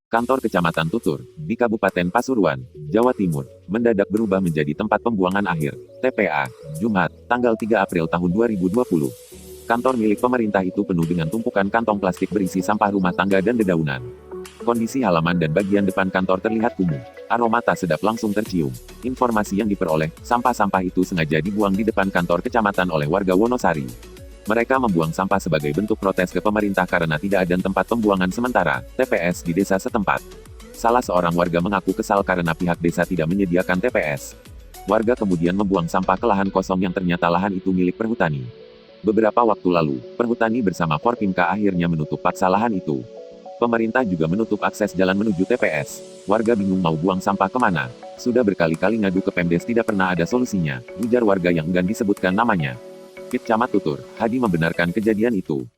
Kantor Kecamatan Tutur, di Kabupaten Pasuruan, Jawa Timur, mendadak berubah menjadi tempat pembuangan akhir, TPA, Jumat, tanggal 3 April tahun 2020. Kantor milik pemerintah itu penuh dengan tumpukan kantong plastik berisi sampah rumah tangga dan dedaunan. Kondisi halaman dan bagian depan kantor terlihat kumuh. Aroma tak sedap langsung tercium. Informasi yang diperoleh, sampah-sampah itu sengaja dibuang di depan kantor kecamatan oleh warga Wonosari. Mereka membuang sampah sebagai bentuk protes ke pemerintah karena tidak ada tempat pembuangan sementara, TPS di desa setempat. Salah seorang warga mengaku kesal karena pihak desa tidak menyediakan TPS. Warga kemudian membuang sampah ke lahan kosong yang ternyata lahan itu milik perhutani. Beberapa waktu lalu, perhutani bersama Forpimka akhirnya menutup paksa lahan itu. Pemerintah juga menutup akses jalan menuju TPS. Warga bingung mau buang sampah kemana. Sudah berkali-kali ngadu ke Pemdes tidak pernah ada solusinya, ujar warga yang enggan disebutkan namanya. Camat Tutur, Hadi membenarkan kejadian itu.